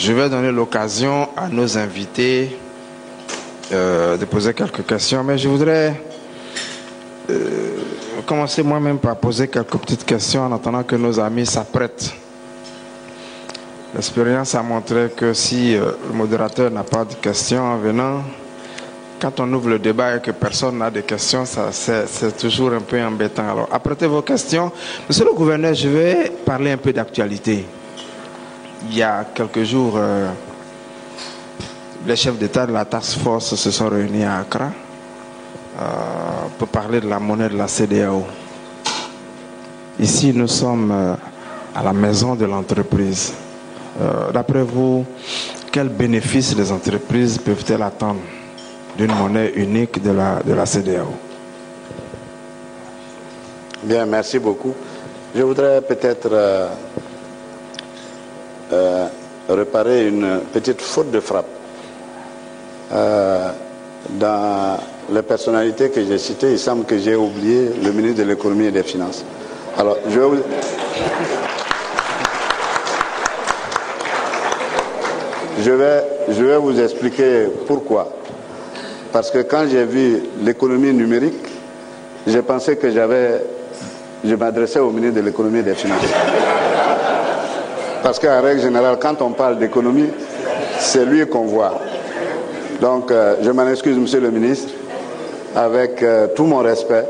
Je vais donner l'occasion à nos invités de poser quelques questions, mais je voudrais commencer moi-même par poser quelques petites questions en attendant que nos amis s'apprêtent. L'expérience a montré que si le modérateur n'a pas de questions en venant, quand on ouvre le débat et que personne n'a de questions, c'est toujours un peu embêtant. Alors, apprêtez vos questions. Monsieur le gouverneur, je vais parler un peu d'actualité. Il y a quelques jours, les chefs d'État de la Task Force se sont réunis à Accra pour parler de la monnaie de la CEDEAO. Ici, nous sommes à la maison de l'entreprise. D'après vous, quels bénéfices les entreprises peuvent-elles attendre d'une monnaie unique de la CEDEAO? Bien, merci beaucoup. Je voudrais peut-être réparer une petite faute de frappe. Dans les personnalités que j'ai citées, il semble que j'ai oublié le ministre de l'économie et des finances. Alors, je vais vous expliquer pourquoi. Parce que quand j'ai vu l'économie numérique, j'ai pensé que je m'adressais au ministre de l'économie et des finances. Parce qu'en règle générale, quand on parle d'économie, c'est lui qu'on voit. Donc, je m'en excuse, monsieur le ministre. Avec tout mon respect,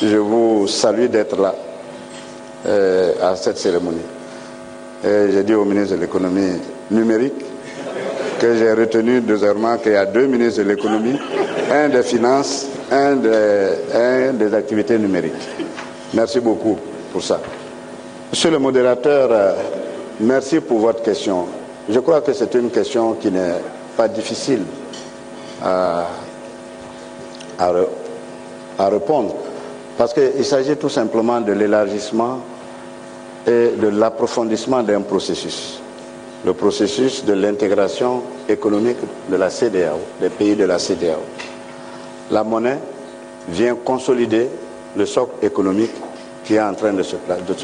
je vous salue d'être là à cette cérémonie. Et j'ai dit au ministre de l'économie numérique que j'ai retenu désormais qu'il y a deux ministres de l'économie, un des finances, un des activités numériques. Merci beaucoup pour ça. Monsieur le modérateur, merci pour votre question. Je crois que c'est une question qui n'est pas difficile à répondre, parce qu'il s'agit tout simplement de l'élargissement et de l'approfondissement d'un processus. Le processus de l'intégration économique de la CEDEAO, des pays de la CEDEAO. La monnaie vient consolider le socle économique qui est en train de se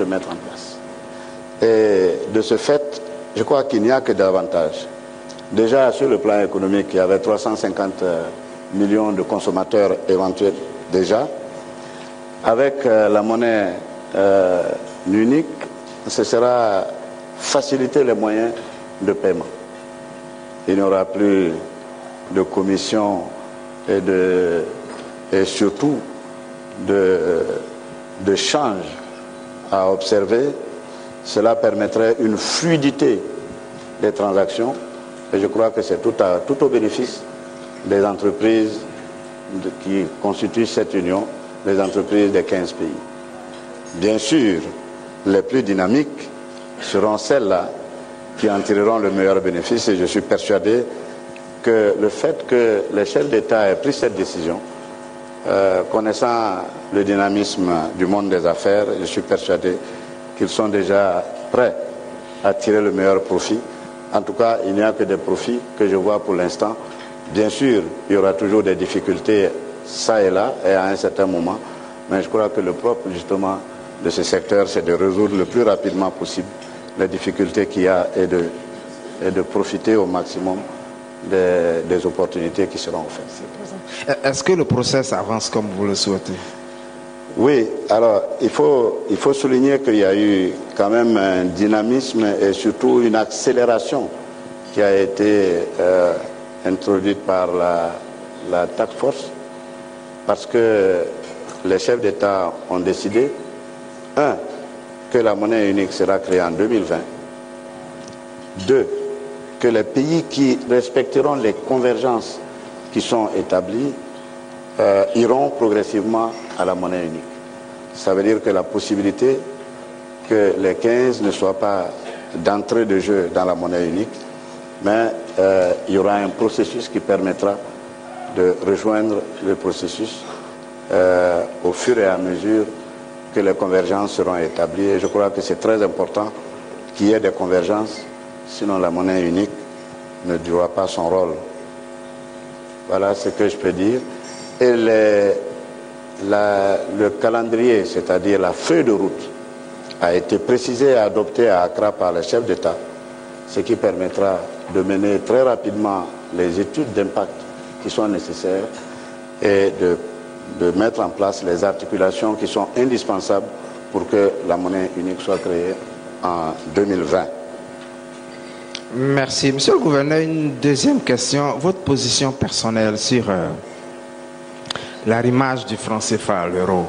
mettre en place. Et de ce fait, je crois qu'il n'y a que davantage. Déjà, sur le plan économique, il y avait 350 millions de consommateurs éventuels déjà. Avec la monnaie unique, ce sera faciliter les moyens de paiement. Il n'y aura plus de commissions et surtout de change à observer. Cela permettrait une fluidité des transactions et je crois que c'est tout au bénéfice des entreprises qui constituent cette union, les entreprises des 15 pays. Bien sûr, les plus dynamiques seront celles-là qui en tireront le meilleur bénéfice et je suis persuadé que le fait que les chefs d'État aient pris cette décision, connaissant le dynamisme du monde des affaires, je suis persuadé qu'ils sont déjà prêts à tirer le meilleur profit. En tout cas, il n'y a que des profits que je vois pour l'instant. Bien sûr, il y aura toujours des difficultés ça et là et à un certain moment, mais je crois que le propre justement de ce secteur, c'est de résoudre le plus rapidement possible les difficultés qu'il y a et de profiter au maximum des opportunités qui seront offertes. Est-ce que le processus avance comme vous le souhaitez? Oui, alors il faut souligner qu'il y a eu quand même un dynamisme et surtout une accélération qui a été introduite par la Task Force parce que les chefs d'État ont décidé, que la monnaie unique sera créée en 2020. 2, que les pays qui respecteront les convergences qui sont établies iront progressivement à la monnaie unique. Ça veut dire que la possibilité que les 15 ne soient pas d'entrée de jeu dans la monnaie unique, mais il y aura un processus qui permettra de rejoindre le processus au fur et à mesure que les convergences seront établies. Et je crois que c'est très important qu'il y ait des convergences, sinon la monnaie unique ne jouera pas son rôle. Voilà ce que je peux dire. Et le calendrier, c'est-à-dire la feuille de route, a été précisée et adoptée à Accra par les chefs d'État. ce qui permettra de mener très rapidement les études d'impact qui sont nécessaires et de mettre en place les articulations qui sont indispensables pour que la monnaie unique soit créée en 2020. Merci. Monsieur le gouverneur, une deuxième question. Votre position personnelle sur l'arrimage du franc CFA à l'euro.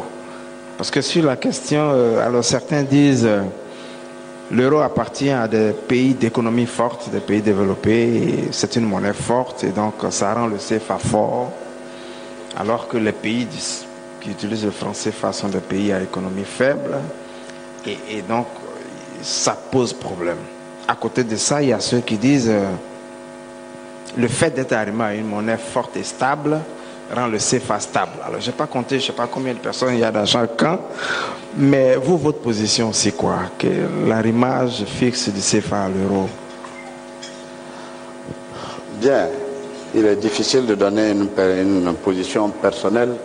Parce que sur la question, alors certains disent l'euro appartient à des pays d'économie forte, des pays développés, c'est une monnaie forte et donc ça rend le CFA fort, alors que les pays qui utilisent le franc CFA sont des pays à économie faible et donc ça pose problème. À côté de ça, il y a ceux qui disent le fait d'être arrimé à une monnaie forte et stable rend le CFA stable. Alors, je n'ai pas compté, je ne sais pas combien de personnes il y a dans chaque camp, mais vous, votre position, c'est quoi? Que l'arrimage fixe du CFA à l'euro? Bien, il est difficile de donner une position personnelle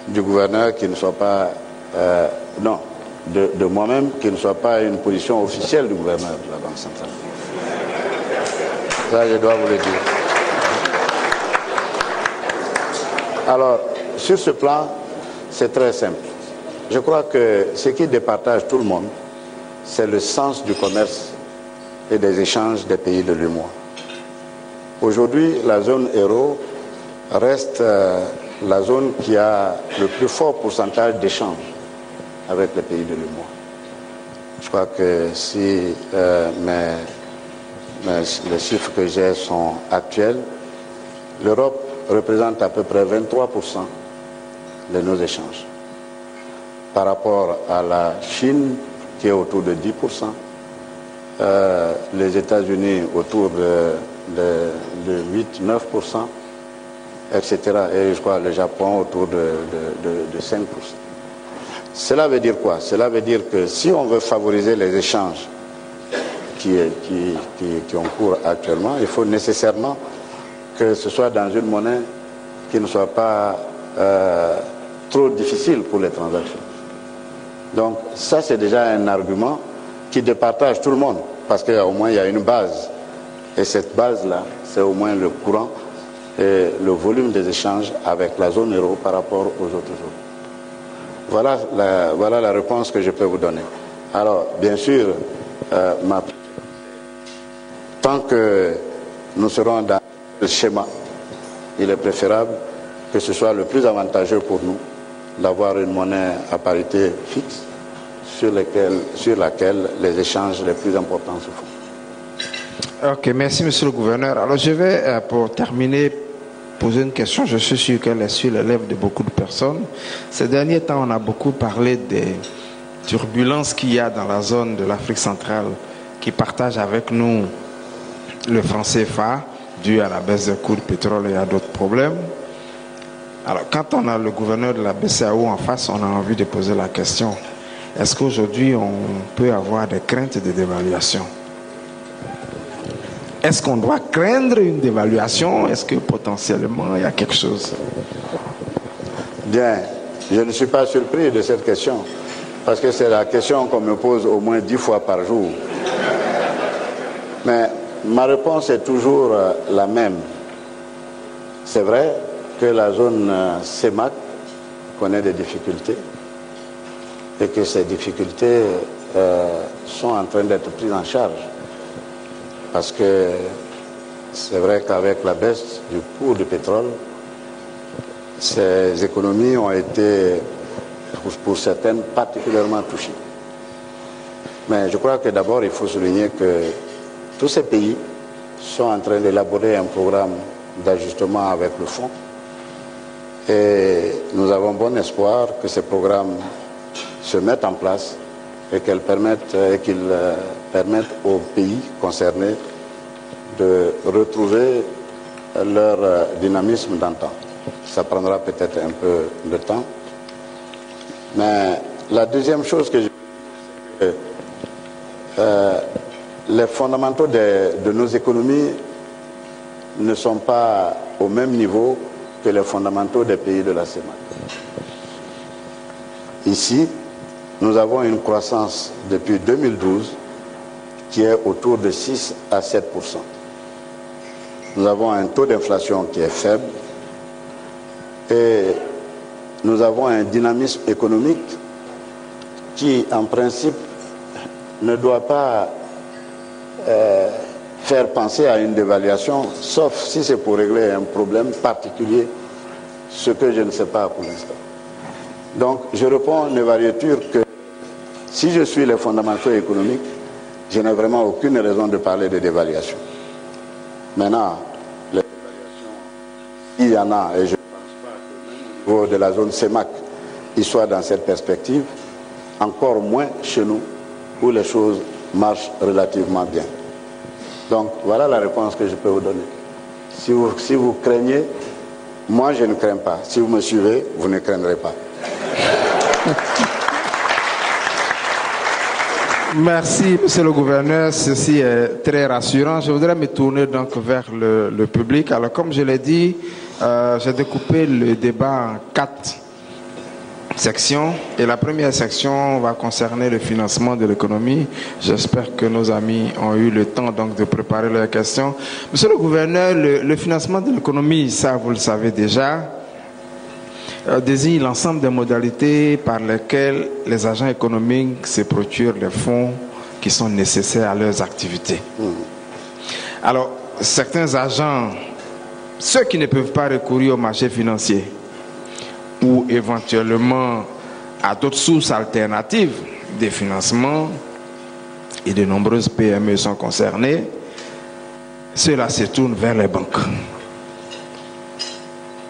du gouverneur qui ne soit pas... non, de moi-même, qui ne soit pas une position officielle du gouverneur de la Banque centrale. Ça, je dois vous le dire. Alors, sur ce plan, c'est très simple. Je crois que ce qui départage tout le monde, c'est le sens du commerce et des échanges des pays de l'UEMOA. Aujourd'hui, la zone euro reste la zone qui a le plus fort pourcentage d'échanges avec les pays de l'UEMOA. Je crois que si les chiffres que j'ai sont actuels, l'Europe représente à peu près 23% de nos échanges. Par rapport à la Chine, qui est autour de 10%, les États-Unis autour de 8-9%, etc. Et je crois le Japon autour de 5%. Cela veut dire quoi? Cela veut dire que si on veut favoriser les échanges qui ont cours actuellement, il faut nécessairement que ce soit dans une monnaie qui ne soit pas trop difficile pour les transactions. Donc ça, c'est déjà un argument qui départage tout le monde, parce qu'au moins il y a une base. Et cette base-là, c'est au moins le courant et le volume des échanges avec la zone euro par rapport aux autres zones. Voilà la réponse que je peux vous donner. Alors, bien sûr, tant que nous serons dans le schéma, il est préférable que ce soit le plus avantageux pour nous d'avoir une monnaie à parité fixe sur laquelle les échanges les plus importants se font. Ok, merci Monsieur le Gouverneur. Alors je vais, pour terminer, poser une question. Je suis sûr qu'elle est sur les lèvres de beaucoup de personnes. Ces derniers temps, on a beaucoup parlé des turbulences qu'il y a dans la zone de l'Afrique centrale qui partage avec nous le franc CFA dû à la baisse des coûts du pétrole et à d'autres problèmes. Alors, quand on a le gouverneur de la BCEAO en face, on a envie de poser la question. Est-ce qu'aujourd'hui, on peut avoir des craintes de dévaluation? Est-ce qu'on doit craindre une dévaluation? Est-ce que potentiellement, il y a quelque chose? Bien, je ne suis pas surpris de cette question, parce que c'est la question qu'on me pose au moins 10 fois par jour. Mais ma réponse est toujours la même. C'est vrai que la zone CEMAC connaît des difficultés et que ces difficultés sont en train d'être prises en charge. Parce que c'est vrai qu'avec la baisse du cours du pétrole, ces économies ont été, pour certaines, particulièrement touchées. Mais je crois que d'abord, il faut souligner que tous ces pays sont en train d'élaborer un programme d'ajustement avec le fonds. Et nous avons bon espoir que ces programmes se mettent en place et qu'ils permettent aux pays concernés de retrouver leur dynamisme d'antan. Ça prendra peut-être un peu de temps. Mais la deuxième chose que je veux dire, c'est que les fondamentaux de nos économies ne sont pas au même niveau que les fondamentaux des pays de la CEMAC. Ici, nous avons une croissance depuis 2012 qui est autour de 6 à 7%. Nous avons un taux d'inflation qui est faible et nous avons un dynamisme économique qui, en principe, ne doit pas faire penser à une dévaluation, sauf si c'est pour régler un problème particulier, ce que je ne sais pas pour l'instant. Donc, je réponds en évaluature que si je suis les fondamentaux économiques, je n'ai vraiment aucune raison de parler de dévaluation. Maintenant, les dévaluations, il y en a, et je ne pense pas qu'au niveau de la zone CEMAC, ils soient dans cette perspective, encore moins chez nous, où les choses marchent relativement bien. Donc, voilà la réponse que je peux vous donner. Si vous craignez, moi je ne crains pas. Si vous me suivez, vous ne craindrez pas. Merci, monsieur le gouverneur. Ceci est très rassurant. Je voudrais me tourner donc vers le public. Alors, comme je l'ai dit, j'ai découpé le débat en 4 sections. Et la première section va concerner le financement de l'économie. J'espère que nos amis ont eu le temps donc de préparer leurs questions. Monsieur le gouverneur, le financement de l'économie, ça vous le savez déjà, désigne l'ensemble des modalités par lesquelles les agents économiques se procurent les fonds qui sont nécessaires à leurs activités. Alors, certains agents, ceux qui ne peuvent pas recourir au marché financier ou éventuellement à d'autres sources alternatives de financement, et de nombreuses PME sont concernées, ceux-là se tournent vers les banques.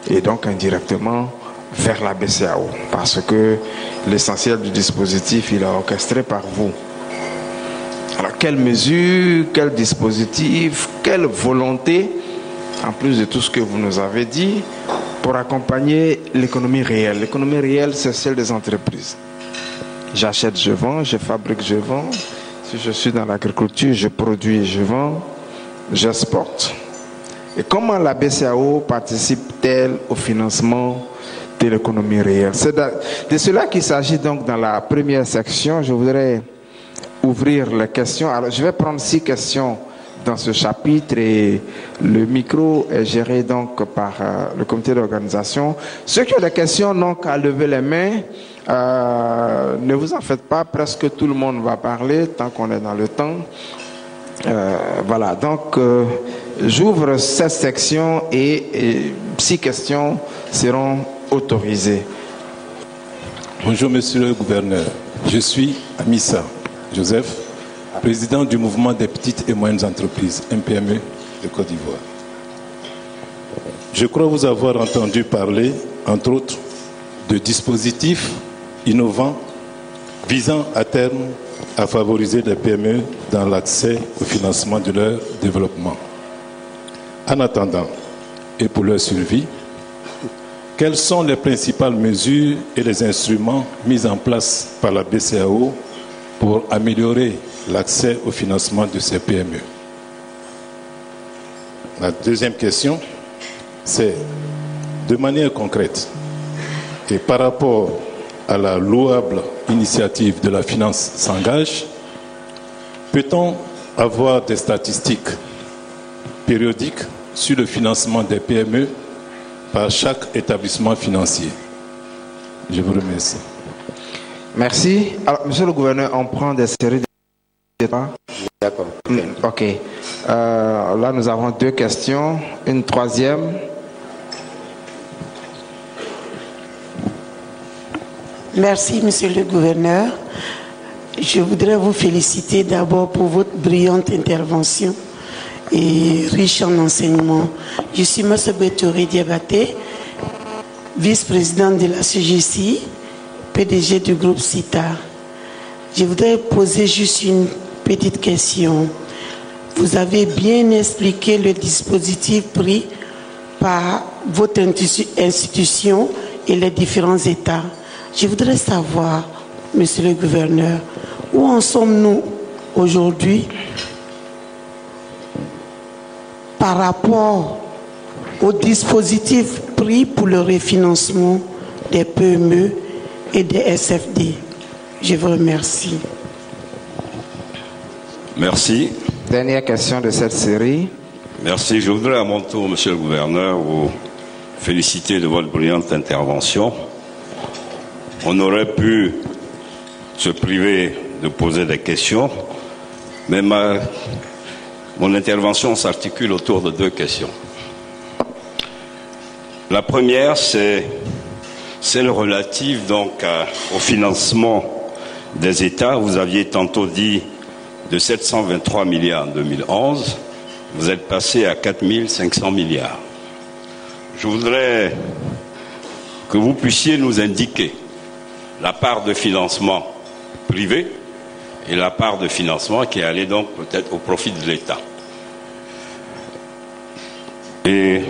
Et donc indirectement vers la BCEAO, parce que l'essentiel du dispositif, il est orchestré par vous. Alors, quelles mesures, quel dispositif, quelle volonté, en plus de tout ce que vous nous avez dit, pour accompagner l'économie réelle. L'économie réelle, c'est celle des entreprises. J'achète, je vends, je fabrique, je vends. Si je suis dans l'agriculture, je produis, je vends, j'exporte. Et comment la BCEAO participe-t-elle au financement de l'économie réelle? C'est de cela qu'il s'agit donc dans la première section. Je voudrais ouvrir les questions. Alors, je vais prendre 6 questions dans ce chapitre et le micro est géré donc par le comité d'organisation. Ceux qui ont des questions n'ont qu'à lever les mains. Ne vous en faites pas, presque tout le monde va parler tant qu'on est dans le temps. Voilà, donc j'ouvre cette section et 6 questions seront autorisées. Bonjour monsieur le gouverneur, je suis Amissa Joseph, président du mouvement des petites et moyennes entreprises, MPME de Côte d'Ivoire. Je crois vous avoir entendu parler, entre autres, de dispositifs innovants visant à terme à favoriser les PME dans l'accès au financement de leur développement. En attendant, et pour leur survie, quelles sont les principales mesures et les instruments mis en place par la BCEAO pour améliorer l'accès au financement de ces PME? La deuxième question, c'est de manière concrète et par rapport à la louable initiative de la finance s'engage, peut-on avoir des statistiques périodiques sur le financement des PME par chaque établissement financier? Je vous remercie. Merci. Alors, monsieur le gouverneur, on prend des séries de... D'accord. Ok. Là, nous avons 2 questions. Une troisième. Merci, monsieur le gouverneur. Je voudrais vous féliciter d'abord pour votre brillante intervention et riche en enseignements. Je suis M. Betori Diabaté, vice-président de la CGCI, PDG du groupe CITA. Je voudrais poser juste une petite question. Vous avez bien expliqué le dispositif pris par votre institution et les différents États. Je voudrais savoir, monsieur le gouverneur, où en sommes-nous aujourd'hui par rapport au dispositif pris pour le refinancement des PME et des SFD? Je vous remercie. Merci. Dernière question de cette série. Merci. Je voudrais à mon tour, Monsieur le Gouverneur, vous féliciter de votre brillante intervention. On aurait pu se priver de poser des questions, mais mon intervention s'articule autour de 2 questions. La première, c'est le relatif donc au financement des États. Vous aviez tantôt dit de 723 milliards en 2011, vous êtes passé à 4 500 milliards. Je voudrais que vous puissiez nous indiquer la part de financement privé et la part de financement qui est allée donc peut-être au profit de l'État. Et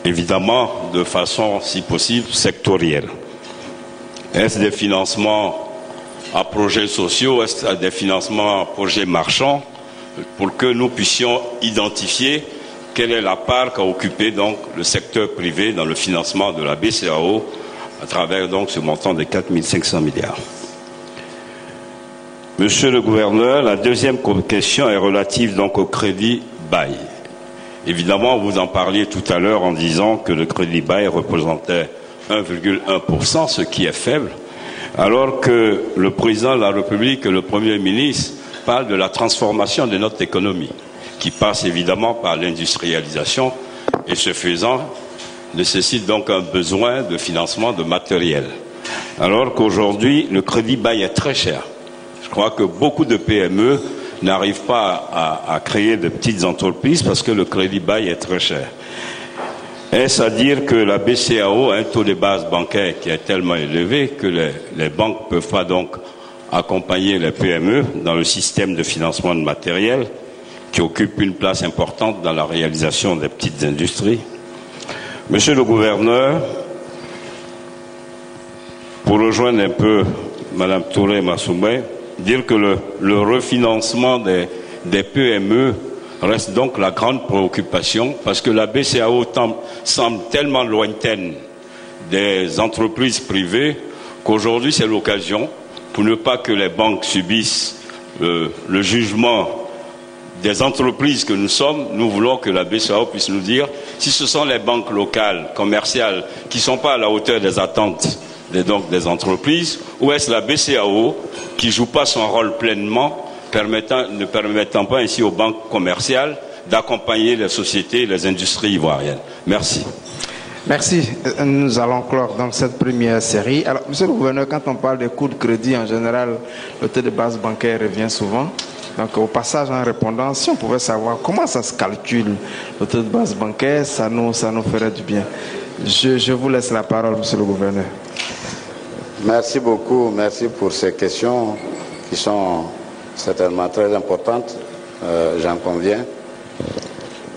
évidemment, de façon, si possible, sectorielle. Est-ce des financements à projets sociaux, est-ce des financements à projets marchands, pour que nous puissions identifier quelle est la part qu'a occupé donc le secteur privé dans le financement de la BCEAO à travers donc ce montant de 4 500 milliards. Monsieur le Gouverneur, la deuxième question est relative donc au crédit bail. Évidemment, vous en parliez tout à l'heure en disant que le crédit bail représentait 1,1%, ce qui est faible, alors que le président de la République et le Premier ministre parlent de la transformation de notre économie, qui passe évidemment par l'industrialisation et ce faisant nécessite donc un besoin de financement de matériel. Alors qu'aujourd'hui, le crédit bail est très cher. Je crois que beaucoup de PME n'arrivent pas à créer de petites entreprises parce que le crédit bail est très cher. Est-ce à dire que la BCEAO a un taux de base bancaire qui est tellement élevé que les banques ne peuvent pas donc accompagner les PME dans le système de financement de matériel qui occupe une place importante dans la réalisation des petites industries? Monsieur le Gouverneur, pour rejoindre un peu Mme Touré Massoumé, dire que le refinancement des PME reste donc la grande préoccupation parce que la BCEAO semble tellement lointaine des entreprises privées qu'aujourd'hui c'est l'occasion pour ne pas que les banques subissent le jugement des entreprises que nous sommes. Nous voulons que la BCEAO puisse nous dire si ce sont les banques locales, commerciales, qui ne sont pas à la hauteur des attentes des entreprises, ou est-ce la BCEAO qui ne joue pas son rôle pleinement, ne permettant pas ainsi aux banques commerciales d'accompagner les sociétés et les industries ivoiriennes? Merci. Merci. Nous allons clore donc cette première série. Alors, Monsieur le Gouverneur, quand on parle des coûts de crédit, en général, le taux de base bancaire revient souvent. Donc, au passage, en répondant, si on pouvait savoir comment ça se calcule, le taux de base bancaire, ça nous ferait du bien. Je vous laisse la parole, Monsieur le Gouverneur. Merci beaucoup. Merci pour ces questions qui sont certainement très importantes. J'en conviens.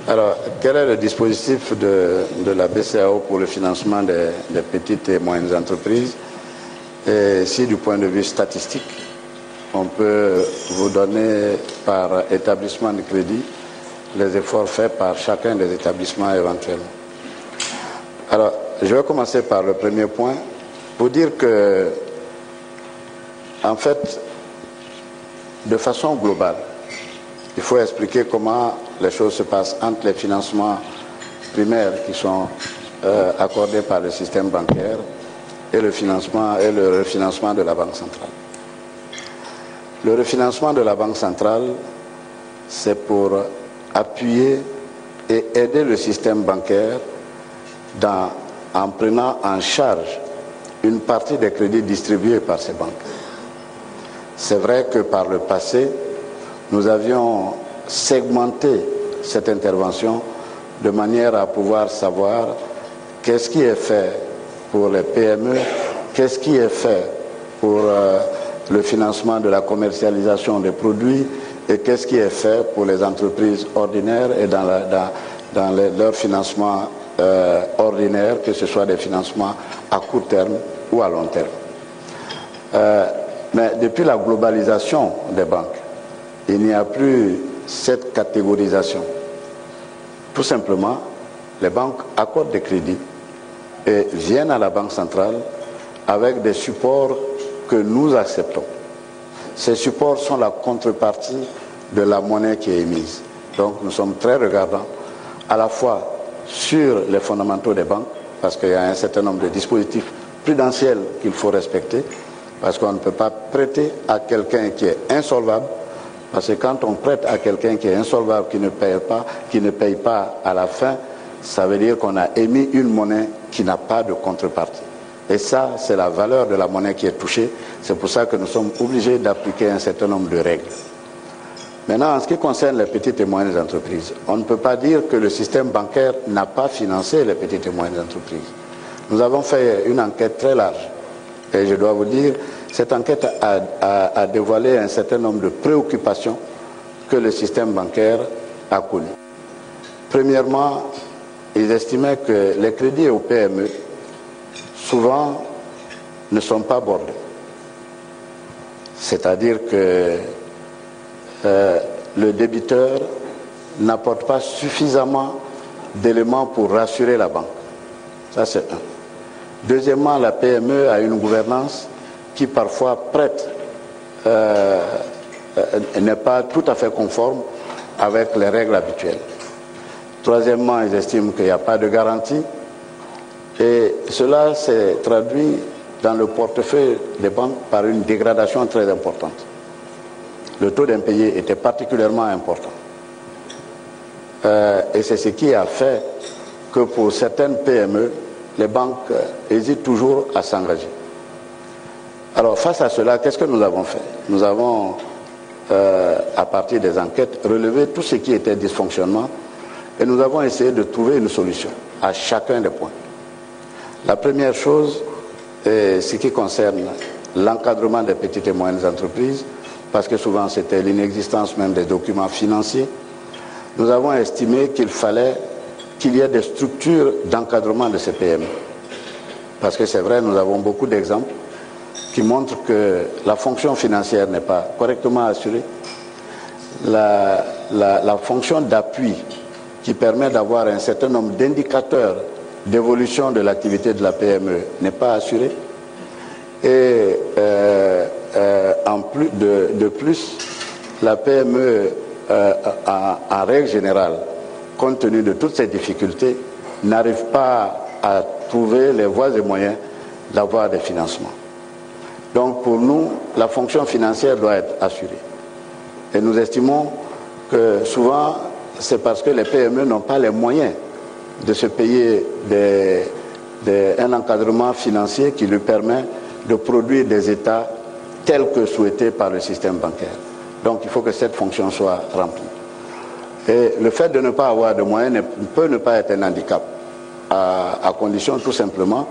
Alors, quel est le dispositif de la BCEAO pour le financement des petites et moyennes entreprises? Et si du point de vue statistique, on peut vous donner par établissement de crédit les efforts faits par chacun des établissements éventuellement. Alors, je vais commencer par le premier point pour dire que, en fait, de façon globale, il faut expliquer comment les choses se passent entre les financements primaires qui sont accordés par le système bancaire et le refinancement de la Banque centrale. Le refinancement de la Banque centrale, c'est pour appuyer et aider le système bancaire en prenant en charge une partie des crédits distribués par ces banques. C'est vrai que par le passé, nous avions segmenté cette intervention de manière à pouvoir savoir qu'est-ce qui est fait pour les PME, qu'est-ce qui est fait pour le financement de la commercialisation des produits et qu'est-ce qui est fait pour les entreprises ordinaires et dans leur financement ordinaire, que ce soit des financements à court terme ou à long terme. Mais depuis la globalisation des banques, il n'y a plus cette catégorisation. Tout simplement, les banques accordent des crédits et viennent à la Banque centrale avec des supports que nous acceptons. Ces supports sont la contrepartie de la monnaie qui est émise. Donc nous sommes très regardants à la fois sur les fondamentaux des banques, parce qu'il y a un certain nombre de dispositifs prudentiels qu'il faut respecter, parce qu'on ne peut pas prêter à quelqu'un qui est insolvable, parce que quand on prête à quelqu'un qui est insolvable, qui ne paye pas à la fin, ça veut dire qu'on a émis une monnaie qui n'a pas de contrepartie. Et ça, c'est la valeur de la monnaie qui est touchée. C'est pour ça que nous sommes obligés d'appliquer un certain nombre de règles. Maintenant, en ce qui concerne les petites et moyennes entreprises, on ne peut pas dire que le système bancaire n'a pas financé les petites et moyennes entreprises. Nous avons fait une enquête très large. Et je dois vous dire, cette enquête a dévoilé un certain nombre de préoccupations que le système bancaire a connues. Premièrement, ils estimaient que les crédits aux PME, souvent, ne sont pas bordés. C'est-à-dire que le débiteur n'apporte pas suffisamment d'éléments pour rassurer la banque. Ça, c'est un. Deuxièmement, la PME a une gouvernance qui parfois prête, n'est pas tout à fait conforme avec les règles habituelles. Troisièmement, ils estiment qu'il n'y a pas de garantie. Et cela s'est traduit dans le portefeuille des banques par une dégradation très importante. Le taux d'impayé était particulièrement important. Et c'est ce qui a fait que pour certaines PME, les banques hésitent toujours à s'engager. Alors face à cela, qu'est-ce que nous avons fait? Nous avons, à partir des enquêtes, relevé tout ce qui était dysfonctionnement et nous avons essayé de trouver une solution à chacun des points. La première chose, est ce qui concerne l'encadrement des petites et moyennes entreprises, parce que souvent c'était l'inexistence même des documents financiers. Nous avons estimé qu'il fallait qu'il y ait des structures d'encadrement de ces PME. Parce que c'est vrai, nous avons beaucoup d'exemples qui montrent que la fonction financière n'est pas correctement assurée. La fonction d'appui qui permet d'avoir un certain nombre d'indicateurs d'évolution de l'activité de la PME n'est pas assurée. Et de plus, la PME, en règle générale, compte tenu de toutes ces difficultés, n'arrive pas à trouver les voies et moyens d'avoir des financements. Donc pour nous, la fonction financière doit être assurée. Et nous estimons que souvent, c'est parce que les PME n'ont pas les moyens de se payer un encadrement financier qui lui permet de produire des états tels que souhaités par le système bancaire. Donc il faut que cette fonction soit remplie. Et le fait de ne pas avoir de moyens peut ne pas être un handicap, à condition tout simplement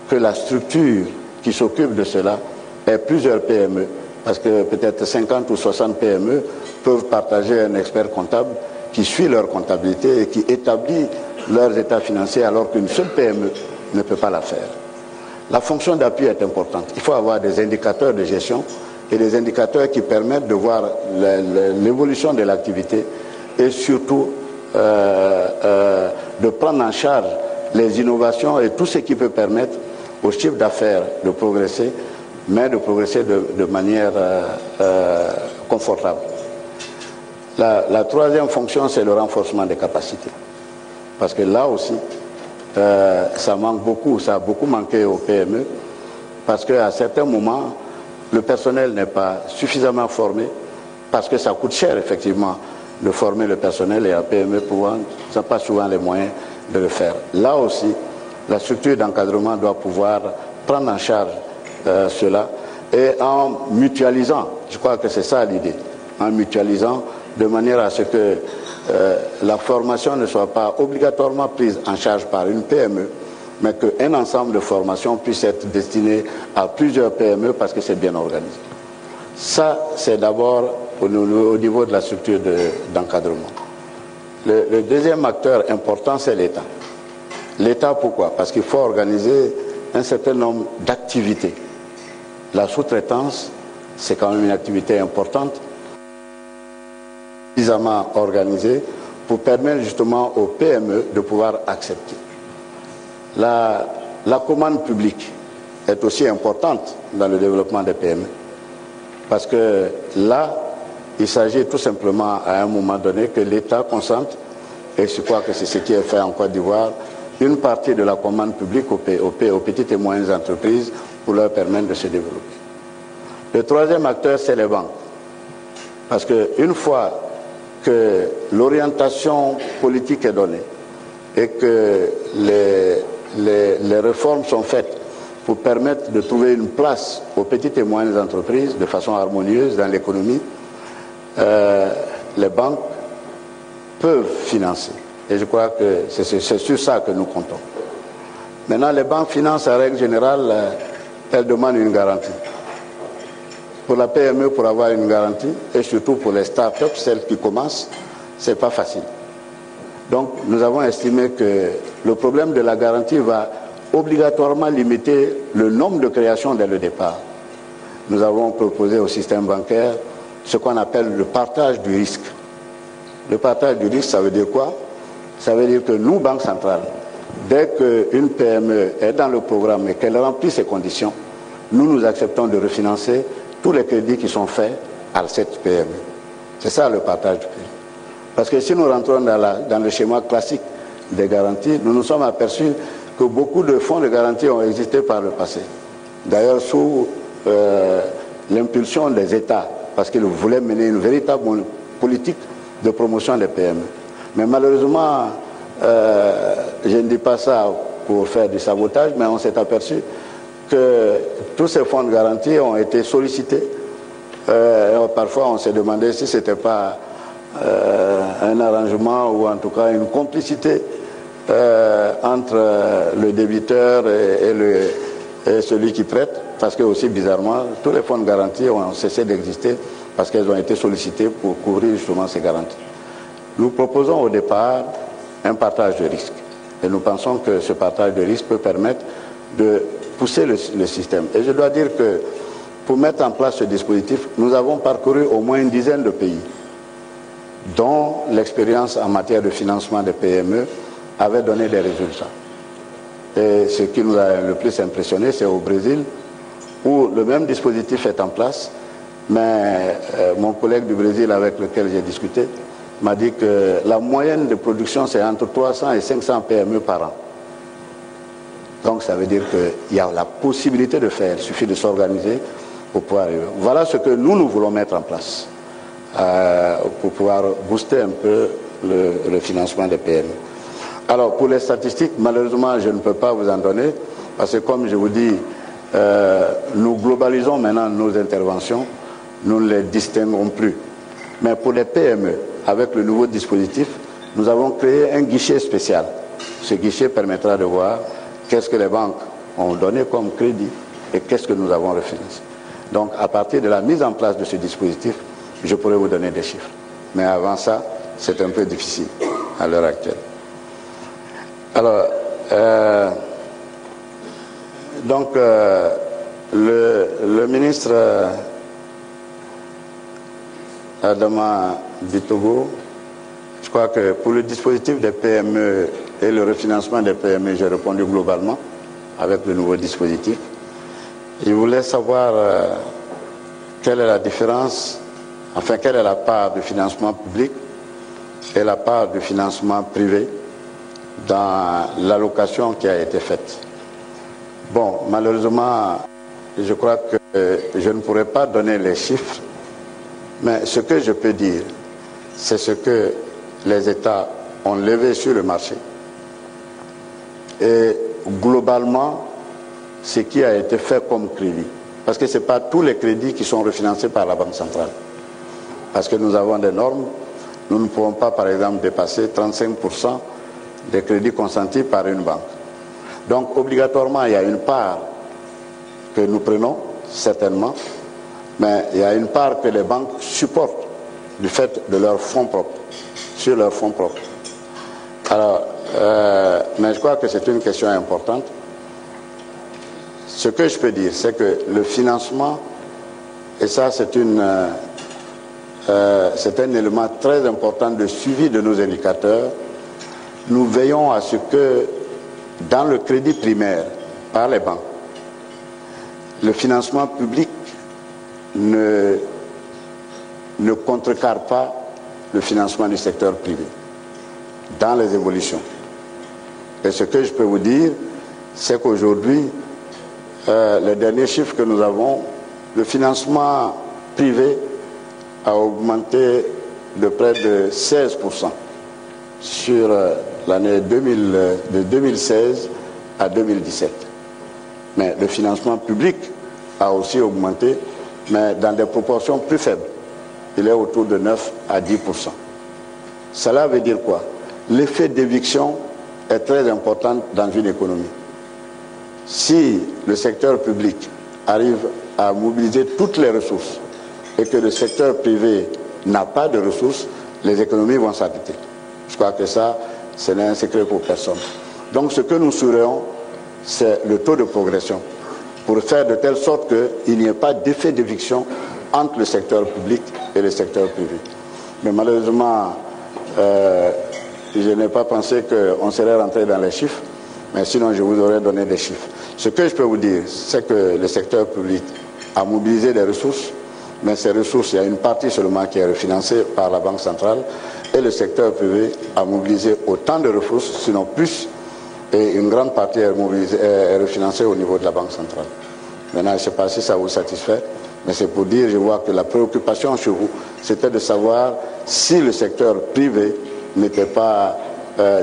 que la structure qui s'occupe de cela ait plusieurs PME, parce que peut-être 50 ou 60 PME peuvent partager un expert comptable qui suit leur comptabilité et qui établit leurs états financiers alors qu'une seule PME ne peut pas la faire. La fonction d'appui est importante. Il faut avoir des indicateurs de gestion et des indicateurs qui permettent de voir l'évolution de l'activité et surtout de prendre en charge les innovations et tout ce qui peut permettre au chiffre d'affaires de progresser, mais de progresser de manière confortable. La troisième fonction, c'est le renforcement des capacités. Parce que là aussi, ça manque beaucoup, ça a beaucoup manqué aux PME, parce qu'à certains moments, le personnel n'est pas suffisamment formé, parce que ça coûte cher, effectivement, de former le personnel, et la PME n'a pas souvent les moyens de le faire. Là aussi, la structure d'encadrement doit pouvoir prendre en charge cela, et en mutualisant, je crois que c'est ça l'idée, en mutualisant de manière à ce que la formation ne soit pas obligatoirement prise en charge par une PME, mais qu'un ensemble de formations puisse être destiné à plusieurs PME parce que c'est bien organisé. Ça, c'est d'abord au niveau de la structure d'encadrement. Le deuxième acteur important, c'est l'État. L'État, pourquoi? Parce qu'il faut organiser un certain nombre d'activités. La sous-traitance, c'est quand même une activité importante, suffisamment organisée pour permettre justement aux PME de pouvoir accepter. La commande publique est aussi importante dans le développement des PME parce que là, Il s'agit tout simplement à un moment donné que l'État consente, et je crois que c'est ce qui est fait en Côte d'Ivoire, une partie de la commande publique aux petites et moyennes entreprises pour leur permettre de se développer. Le troisième acteur, c'est les banques. Parce qu'une fois que l'orientation politique est donnée et que les réformes sont faites pour permettre de trouver une place aux petites et moyennes entreprises de façon harmonieuse dans l'économie, les banques peuvent financer. Et je crois que c'est sur ça que nous comptons. Maintenant, les banques financent en règle générale, elles demandent une garantie. Pour la PME, pour avoir une garantie, et surtout pour les start-up, celles qui commencent, ce n'est pas facile. Donc, nous avons estimé que le problème de la garantie va obligatoirement limiter le nombre de créations dès le départ. Nous avons proposé au système bancaire ce qu'on appelle le partage du risque. Le partage du risque, ça veut dire quoi? Ça veut dire que nous, Banque centrale, dès qu'une PME est dans le programme et qu'elle remplit ces conditions, nous acceptons de refinancer tous les crédits qui sont faits à cette PME. C'est ça le partage du crédit. Parce que si nous rentrons dans le schéma classique des garanties, nous nous sommes aperçus que beaucoup de fonds de garantie ont existé par le passé. D'ailleurs, sous l'impulsion des États, parce qu'ils voulaient mener une véritable politique de promotion des PME. Mais malheureusement, je ne dis pas ça pour faire du sabotage, mais on s'est aperçu que tous ces fonds de garantie ont été sollicités. Parfois, on s'est demandé si ce n'était pas un arrangement ou en tout cas une complicité entre le débiteur et celui qui prête, parce que aussi bizarrement, tous les fonds de garantie ont cessé d'exister parce qu'ils ont été sollicités pour couvrir justement ces garanties. Nous proposons au départ un partage de risque. Et nous pensons que ce partage de risque peut permettre de pousser le système. Et je dois dire que pour mettre en place ce dispositif, nous avons parcouru au moins une dizaine de pays dont l'expérience en matière de financement des PME avait donné des résultats. Et ce qui nous a le plus impressionné, c'est au Brésil, où le même dispositif est en place, mais mon collègue du Brésil avec lequel j'ai discuté m'a dit que la moyenne de production, c'est entre 300 et 500 PME par an. Donc ça veut dire qu'il y a la possibilité de faire, il suffit de s'organiser pour pouvoir arriver. Voilà ce que nous voulons mettre en place pour pouvoir booster un peu le financement des PME. Alors pour les statistiques, malheureusement je ne peux pas vous en donner, parce que comme je vous dis, nous globalisons maintenant nos interventions, nous ne les distinguons plus. Mais pour les PME, avec le nouveau dispositif, nous avons créé un guichet spécial. Ce guichet permettra de voir qu'est-ce que les banques ont donné comme crédit et qu'est-ce que nous avons refinancé. Donc à partir de la mise en place de ce dispositif, je pourrais vous donner des chiffres. Mais avant ça, c'est un peu difficile à l'heure actuelle. Alors, le ministre Adama Bitogo, je crois que pour le dispositif des PME et le refinancement des PME, j'ai répondu globalement avec le nouveau dispositif. Je voulais savoir quelle est la différence, enfin quelle est la part du financement public et la part du financement privé dans l'allocation qui a été faite. Bon, malheureusement, je crois que je ne pourrais pas donner les chiffres, mais ce que je peux dire, c'est ce que les États ont levé sur le marché. Et globalement, ce qui a été fait comme crédit. Parce que ce n'est pas tous les crédits qui sont refinancés par la Banque centrale. Parce que nous avons des normes. Nous ne pouvons pas, par exemple, dépasser 35% des crédits consentis par une banque. Donc, obligatoirement, il y a une part que nous prenons, certainement, mais il y a une part que les banques supportent du fait de leurs fonds propres, sur leurs fonds propres. Alors, mais je crois que c'est une question importante. Ce que je peux dire, c'est que le financement, et ça c'est un élément très important de suivi de nos indicateurs, nous veillons à ce que dans le crédit primaire par les banques, le financement public ne ne contrecarre pas le financement du secteur privé dans les évolutions. Et ce que je peux vous dire, c'est qu'aujourd'hui, les derniers chiffres que nous avons, le financement privé a augmenté de près de 16% sur l'année de 2016 à 2017. Mais le financement public a aussi augmenté, mais dans des proportions plus faibles. Il est autour de 9 à 10%. Cela veut dire quoi? L'effet d'éviction est très important dans une économie. Si le secteur public arrive à mobiliser toutes les ressources et que le secteur privé n'a pas de ressources, les économies vont s'arrêter. Je crois que ça, ce n'est un secret pour personne. Donc ce que nous souhaiterions, c'est le taux de progression pour faire de telle sorte qu'il n'y ait pas d'effet d'éviction entre le secteur public et le secteur privé. Mais malheureusement, je n'ai pas pensé qu'on serait rentré dans les chiffres, mais sinon je vous aurais donné des chiffres. Ce que je peux vous dire, c'est que le secteur public a mobilisé des ressources, mais ces ressources, il y a une partie seulement qui est refinancée par la Banque centrale, et le secteur privé a mobilisé autant de ressources, sinon plus, et une grande partie est refinancée au niveau de la Banque centrale. Maintenant, je ne sais pas si ça vous satisfait, mais c'est pour dire, je vois que la préoccupation chez vous, c'était de savoir si le secteur privé n'était pas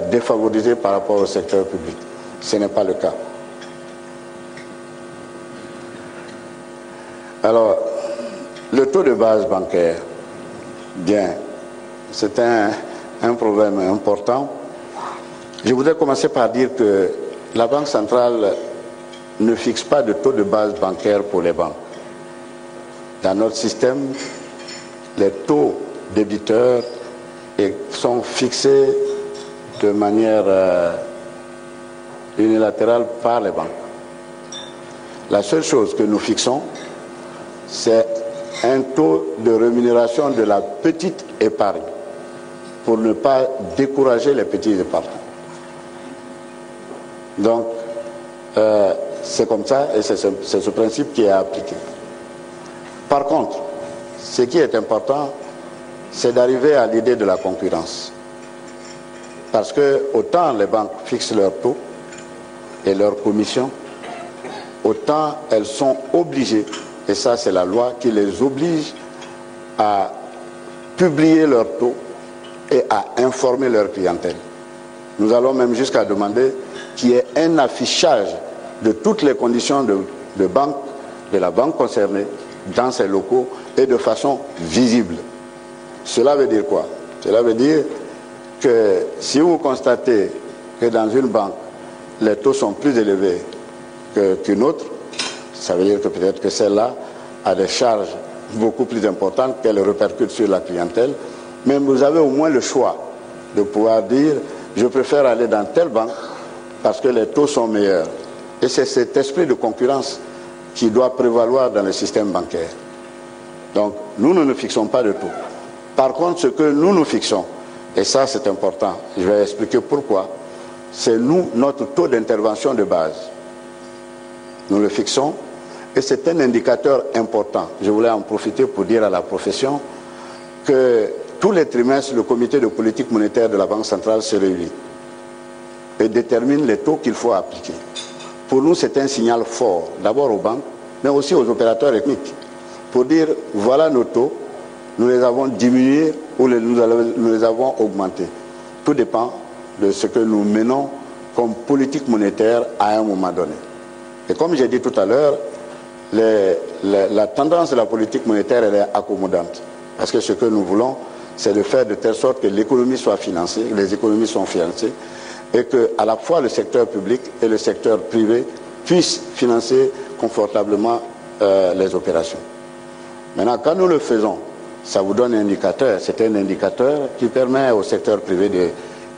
défavorisé par rapport au secteur public. Ce n'est pas le cas. Alors, le taux de base bancaire, bien, c'est un problème important. Je voudrais commencer par dire que la Banque centrale ne fixe pas de taux de base bancaire pour les banques. Dans notre système, les taux débiteurs sont fixés de manière unilatérale par les banques. La seule chose que nous fixons, c'est un taux de rémunération de la petite épargne pour ne pas décourager les petits épargnants. Donc, c'est comme ça et c'est ce principe qui est appliqué. Par contre, ce qui est important, c'est d'arriver à l'idée de la concurrence. Parce que autant les banques fixent leurs taux et leurs commissions, autant elles sont obligées, et ça c'est la loi qui les oblige à publier leurs taux et à informer leur clientèle. Nous allons même jusqu'à demander qu'il y ait un affichage de toutes les conditions de banque, de la banque concernée, dans ses locaux et de façon visible. Cela veut dire quoi? Cela veut dire que si vous constatez que dans une banque, les taux sont plus élevés qu'une autre, ça veut dire que peut-être que celle-là a des charges beaucoup plus importantes qu'elle répercute sur la clientèle, mais vous avez au moins le choix de pouvoir dire je préfère aller dans telle banque parce que les taux sont meilleurs. Et c'est cet esprit de concurrence qui doit prévaloir dans le système bancaire. Donc nous ne fixons pas de taux. Par contre, ce que nous fixons, et ça c'est important, je vais expliquer pourquoi, c'est notre taux d'intervention de base. Nous le fixons et c'est un indicateur important. Je voulais en profiter pour dire à la profession que tous les trimestres, le comité de politique monétaire de la Banque centrale se réunit et détermine les taux qu'il faut appliquer. Pour nous, c'est un signal fort, d'abord aux banques, mais aussi aux opérateurs économiques, pour dire voilà nos taux, nous les avons diminués ou nous les avons augmentés. Tout dépend de ce que nous menons comme politique monétaire à un moment donné. Et comme j'ai dit tout à l'heure, la tendance de la politique monétaire elle est accommodante. Parce que ce que nous voulons, c'est de faire de telle sorte que l'économie soit financée, que les économies sont financées, et que à la fois le secteur public et le secteur privé puissent financer confortablement les opérations. Maintenant, quand nous le faisons, ça vous donne un indicateur. C'est un indicateur qui permet au secteur privé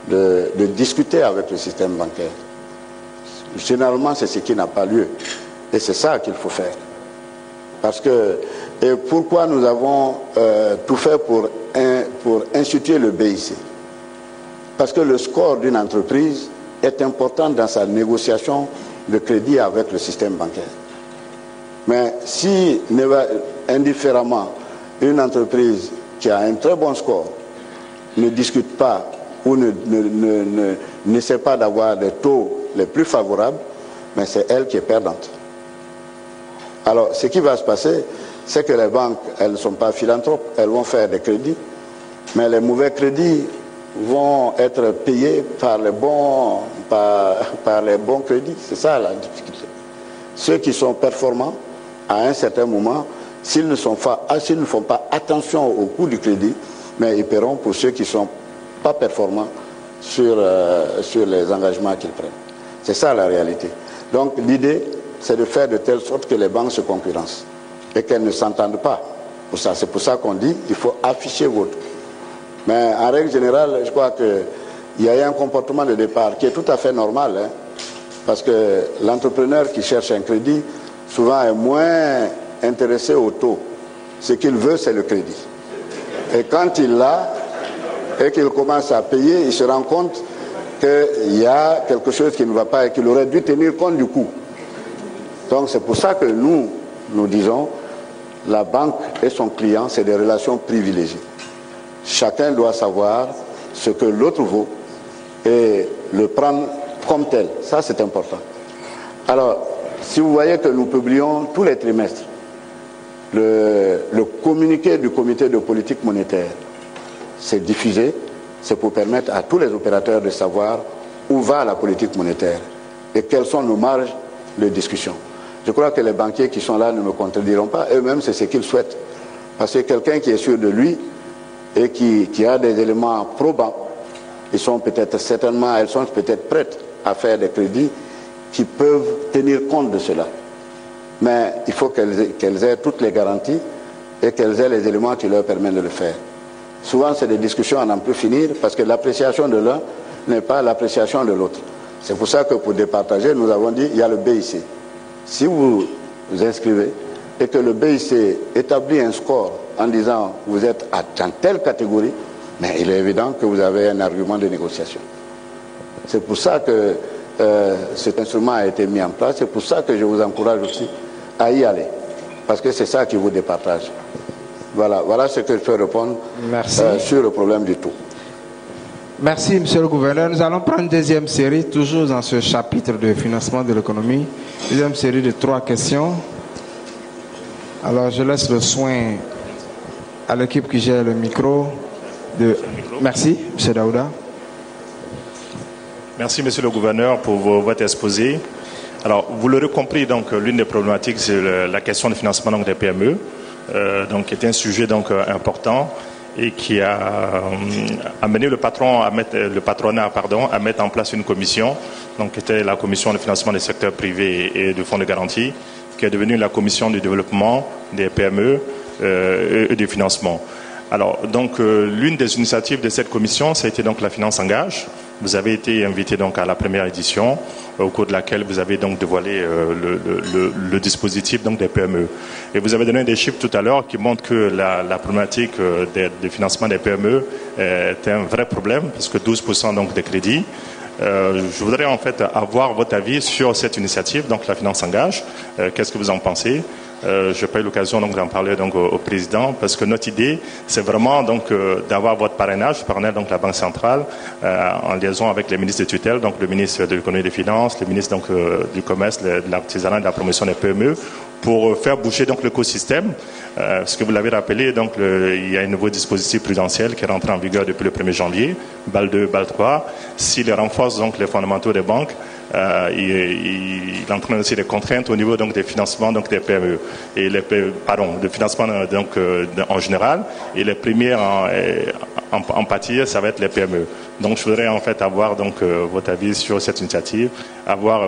de discuter avec le système bancaire. Généralement, c'est ce qui n'a pas lieu. Et c'est ça qu'il faut faire. Parce que, et pourquoi nous avons tout fait pour instituer le BIC? Parce que le score d'une entreprise est important dans sa négociation de crédit avec le système bancaire. Mais si, indifféremment, une entreprise qui a un très bon score ne discute pas ou n'essaie pas d'avoir des taux les plus favorables, mais c'est elle qui est perdante. Alors, ce qui va se passer, c'est que les banques, elles ne sont pas philanthropes, elles vont faire des crédits, mais les mauvais crédits vont être payés par les bons, par les bons crédits. C'est ça la difficulté. Ceux qui sont performants, à un certain moment, s'ils ne font pas attention au coût du crédit, mais ils paieront pour ceux qui ne sont pas performants sur les engagements qu'ils prennent. C'est ça la réalité. Donc l'idée, c'est de faire de telle sorte que les banques se concurrencent et qu'elles ne s'entendent pas. C'est pour ça qu'on dit qu'il faut afficher votre. Mais en règle générale, je crois qu'il y a un comportement de départ qui est tout à fait normal, hein, parce que l'entrepreneur qui cherche un crédit, souvent est moins intéressé au taux. Ce qu'il veut, c'est le crédit. Et quand il l'a, et qu'il commence à payer, il se rend compte qu'il y a quelque chose qui ne va pas et qu'il aurait dû tenir compte du coût. Donc c'est pour ça que nous disons, la banque et son client, c'est des relations privilégiées. Chacun doit savoir ce que l'autre vaut et le prendre comme tel. Ça, c'est important. Alors, si vous voyez que nous publions tous les trimestres le communiqué du comité de politique monétaire, c'est diffusé, c'est pour permettre à tous les opérateurs de savoir où va la politique monétaire et quelles sont nos marges de discussion. Je crois que les banquiers qui sont là ne me contrediront pas, eux-mêmes c'est ce qu'ils souhaitent. Parce que quelqu'un qui est sûr de lui et qui a des éléments probants, elles sont peut-être prêtes à faire des crédits qui peuvent tenir compte de cela. Mais il faut qu'elles aient toutes les garanties et qu'elles aient les éléments qui leur permettent de le faire. Souvent, c'est des discussions à n'en plus finir parce que l'appréciation de l'un n'est pas l'appréciation de l'autre. C'est pour ça que pour départager, nous avons dit il y a le BIC. Si vous vous inscrivez et que le BIC établit un score en disant vous êtes dans telle catégorie, mais il est évident que vous avez un argument de négociation. C'est pour ça que cet instrument a été mis en place. C'est pour ça que je vous encourage aussi à y aller. Parce que c'est ça qui vous départage. Voilà ce que je peux répondre sur le problème du taux. Merci, Monsieur le Gouverneur. Nous allons prendre une deuxième série, toujours dans ce chapitre de financement de l'économie. Deuxième série de 3 questions. Alors, je laisse le soin à l'équipe qui gère le micro. Merci, M. Daouda. Merci, Monsieur le Gouverneur, pour votre exposé. Alors, vous l'aurez compris, donc l'une des problématiques, c'est la question du financement donc, des PME, qui est un sujet important et qui a amené le patronat à mettre en place une commission, qui était la commission de financement des secteurs privés et du fonds de garantie, qui est devenue la commission du développement des PME et du financement. Alors, l'une des initiatives de cette commission, ça a été la finance engage. Vous avez été invité à la première édition, au cours de laquelle vous avez dévoilé le dispositif des PME. Et vous avez donné des chiffres tout à l'heure qui montrent que la problématique des financements des PME est un vrai problème, parce que 12% des crédits. Je voudrais en fait avoir votre avis sur cette initiative, la finance engage. Qu'est-ce que vous en pensez? Je n'ai pas eu l'occasion d'en parler au président, parce que notre idée, c'est vraiment d'avoir votre parrainage, la Banque centrale, en liaison avec les ministres de tutelle, le ministre de l'économie et des finances, le ministre du commerce, de l'artisanat et de la promotion des PME, pour faire bouger l'écosystème. Ce que vous l'avez rappelé, il y a un nouveau dispositif prudentiel qui est rentré en vigueur depuis le 1er janvier, BAL 2, BAL 3. S'il renforce les fondamentaux des banques, il entraîne aussi des contraintes au niveau des financements des PME et de financement en général, et les premiers en pâtir, ça va être les PME. Donc je voudrais en fait avoir votre avis sur cette initiative, avoir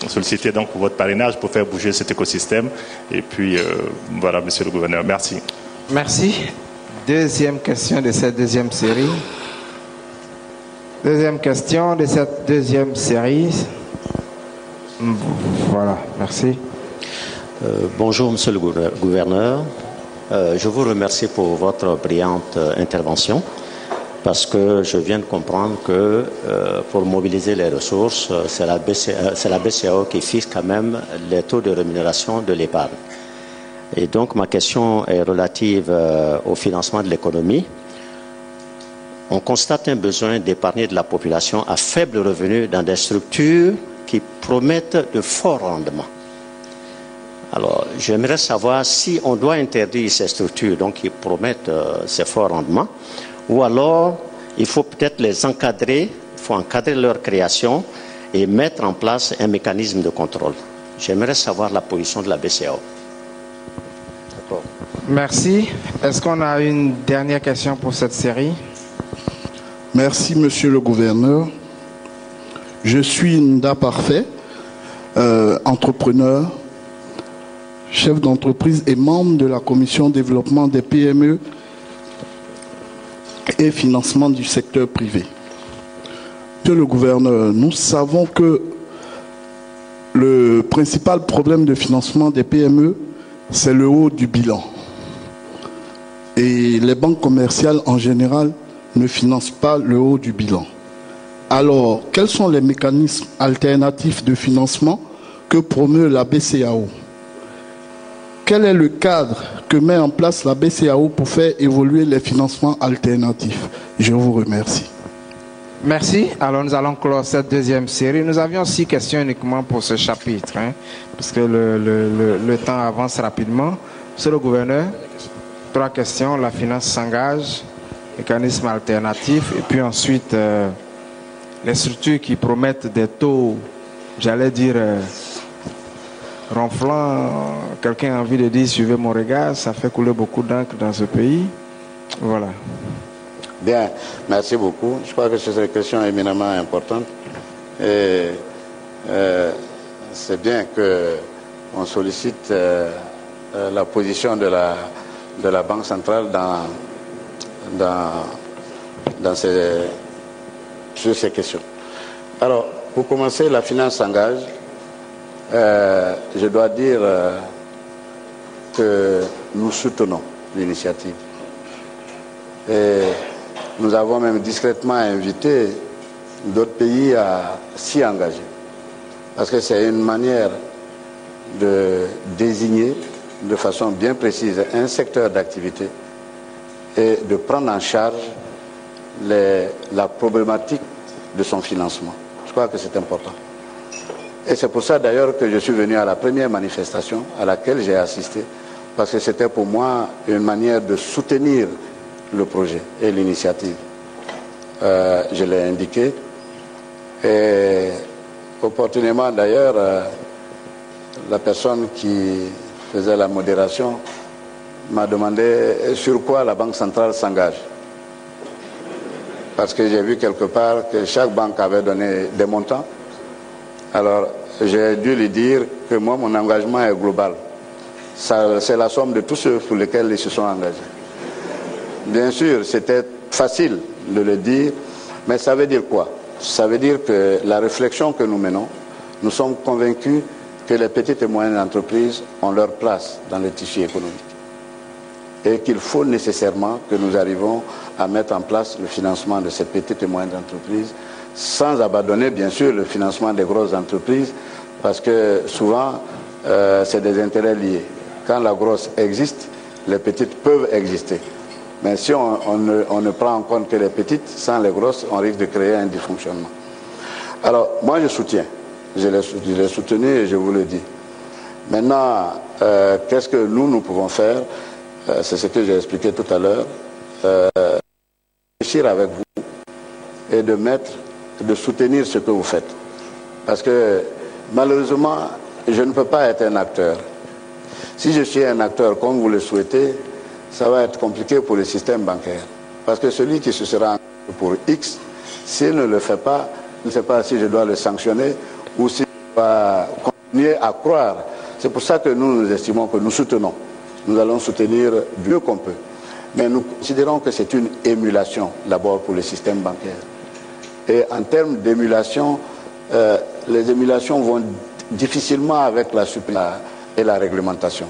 solliciter votre parrainage pour faire bouger cet écosystème. Et puis voilà, Monsieur le Gouverneur, merci. Merci. Deuxième question de cette deuxième série. Deuxième question de cette deuxième série. Voilà, merci. Bonjour, Monsieur le Gouverneur. Je vous remercie pour votre brillante intervention, parce que je viens de comprendre que pour mobiliser les ressources, c'est la BCEAO qui fixe quand même les taux de rémunération de l'épargne. Et donc ma question est relative au financement de l'économie. On constate un besoin d'épargner de la population à faible revenu dans des structures qui promettent de forts rendements. Alors, j'aimerais savoir si on doit interdire ces structures donc qui promettent ces forts rendements, ou alors il faut peut-être les encadrer, il faut encadrer leur création et mettre en place un mécanisme de contrôle. J'aimerais savoir la position de la BCEAO. Merci. Est-ce qu'on a une dernière question pour cette série? Merci, Monsieur le Gouverneur. Je suis Nda Parfait, entrepreneur, chef d'entreprise et membre de la Commission développement des PME et financement du secteur privé. Monsieur le Gouverneur, nous savons que le principal problème de financement des PME, c'est le haut du bilan. Et les banques commerciales en général ne financent pas le haut du bilan. Alors, quels sont les mécanismes alternatifs de financement que promeut la BCEAO? Quel est le cadre que met en place la BCEAO pour faire évoluer les financements alternatifs? Je vous remercie. Merci. Alors, nous allons clore cette deuxième série. Nous avions 6 questions uniquement pour ce chapitre, parce que le temps avance rapidement. Monsieur le Gouverneur, 3 questions. La finance s'engage, mécanisme alternatif, et puis ensuite, les structures qui promettent des taux, j'allais dire, ronflants. Quelqu'un a envie de dire, suivez mon regard, ça fait couler beaucoup d'encre dans ce pays. Voilà. Bien, merci beaucoup. Je crois que c'est une question éminemment importante. Et c'est bien qu'on sollicite la position de la Banque centrale sur ces questions. Alors, pour commencer, la finance s'engage. Je dois dire que nous soutenons l'initiative. Et nous avons même discrètement invité d'autres pays à s'y engager. Parce que c'est une manière de désigner de façon bien précise un secteur d'activité et de prendre en charge la problématique de son financement. Je crois que c'est important. Et c'est pour ça d'ailleurs que je suis venu à la première manifestation à laquelle j'ai assisté, parce que c'était pour moi une manière de soutenir le projet et l'initiative. Je l'ai indiqué. Et opportunément d'ailleurs, la personne qui faisait la modération m'a demandé sur quoi la Banque centrale s'engage. Parce que j'ai vu quelque part que chaque banque avait donné des montants. Alors, j'ai dû lui dire que moi, mon engagement est global. C'est la somme de tous ceux pour lesquels ils se sont engagés. Bien sûr, c'était facile de le dire, mais ça veut dire quoi? Ça veut dire que la réflexion que nous menons, nous sommes convaincus que les petites et moyennes entreprises ont leur place dans le tissu économique. Et qu'il faut nécessairement que nous arrivions à mettre en place le financement de ces petites et moyennes entreprises, sans abandonner bien sûr le financement des grosses entreprises, parce que souvent c'est des intérêts liés. Quand la grosse existe, les petites peuvent exister. Mais si on ne prend en compte que les petites, sans les grosses, on risque de créer un dysfonctionnement. Alors, moi je soutiens. Je l'ai soutenu et je vous le dis. Maintenant, qu'est-ce que nous pouvons faire? C'est ce que j'ai expliqué tout à l'heure. Réfléchir avec vous et de soutenir ce que vous faites. Parce que malheureusement, je ne peux pas être un acteur. Si je suis un acteur comme vous le souhaitez, ça va être compliqué pour le système bancaire. Parce que celui qui se sera engagé pour X, s'il ne le fait pas, je ne sais pas si je dois le sanctionner ou si je dois continuer à croire. C'est pour ça que nous estimons que nous soutenons. Nous allons soutenir du mieux qu'on peut. Mais nous considérons que c'est une émulation, d'abord pour le système bancaire. Et en termes d'émulation, les émulations vont difficilement avec la supplément et la réglementation.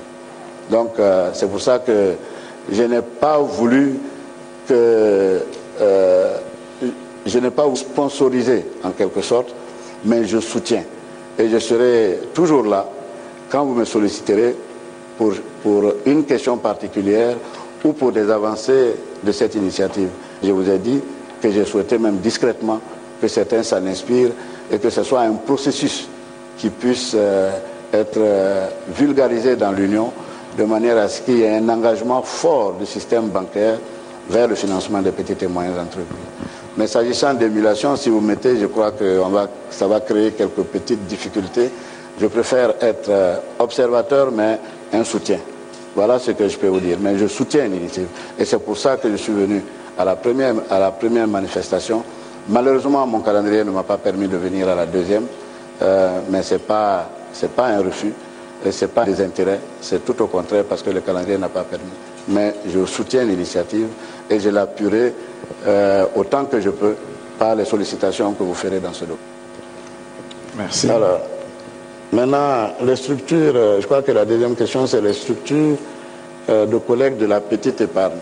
Donc c'est pour ça que je n'ai pas voulu sponsoriser en quelque sorte, mais je soutiens. Et je serai toujours là quand vous me solliciterez pour une question particulière ou pour des avancées de cette initiative. Je vous ai dit que j'ai souhaité même discrètement que certains s'en inspirent et que ce soit un processus qui puisse être vulgarisé dans l'Union de manière à ce qu'il y ait un engagement fort du système bancaire vers le financement des petites et moyennes entreprises. Mais s'agissant d'émulation, si vous mettez, je crois que ça va créer quelques petites difficultés. Je préfère être observateur, mais un soutien. Voilà ce que je peux vous dire. Mais je soutiens l'initiative. Et c'est pour ça que je suis venu à la première manifestation. Malheureusement, mon calendrier ne m'a pas permis de venir à la deuxième. Mais ce n'est pas un refus. Et ce n'est pas des intérêts. C'est tout au contraire parce que le calendrier n'a pas permis. Mais je soutiens l'initiative et je l'appuierai autant que je peux par les sollicitations que vous ferez dans ce dossier. Merci. Alors, maintenant, les structures, je crois que la deuxième question, c'est les structures de collecte de la petite épargne.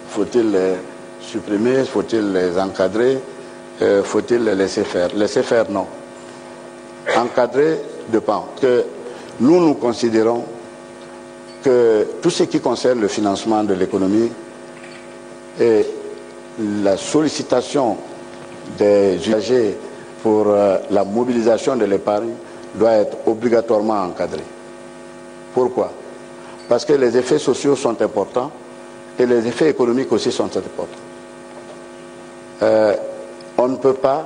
Faut-il les supprimer? Faut-il les encadrer? Faut-il les laisser faire? Laisser faire, non. Encadrer dépend. Que nous considérons que tout ce qui concerne le financement de l'économie et la sollicitation des usagers pour la mobilisation de l'épargne doit être obligatoirement encadré. Pourquoi? Parce que les effets sociaux sont importants et les effets économiques aussi sont importants. On ne peut pas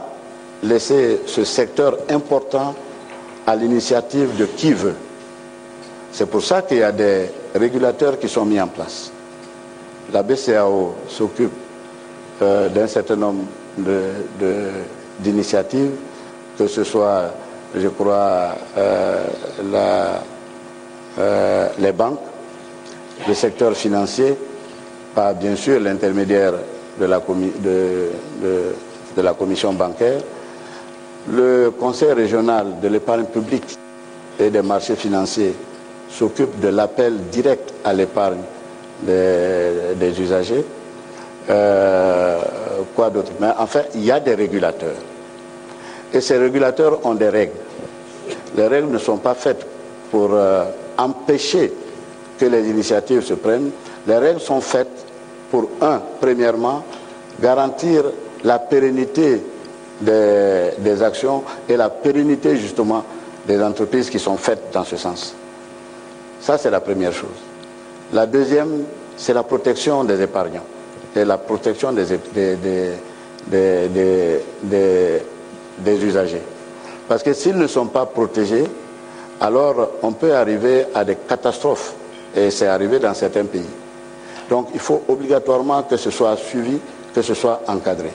laisser ce secteur important à l'initiative de qui veut. C'est pour ça qu'il y a des régulateurs qui sont mis en place. La BCEAO s'occupe d'un certain nombre d'initiatives, que ce soit, je crois, les banques, le secteur financier, par bien sûr l'intermédiaire de la commission bancaire, le conseil régional de l'épargne publique et des marchés financiers s'occupe de l'appel direct à l'épargne des usagers. Quoi d'autre? Mais enfin, il y a des régulateurs. Et ces régulateurs ont des règles. Les règles ne sont pas faites pour empêcher que les initiatives se prennent. Les règles sont faites pour, premièrement, garantir la pérennité des actions et la pérennité, justement, des entreprises qui sont faites dans ce sens. Ça, c'est la première chose. La deuxième, c'est la protection des épargnants et la protection des usagers. Parce que s'ils ne sont pas protégés, alors on peut arriver à des catastrophes. Et c'est arrivé dans certains pays. Donc il faut obligatoirement que ce soit suivi, que ce soit encadré.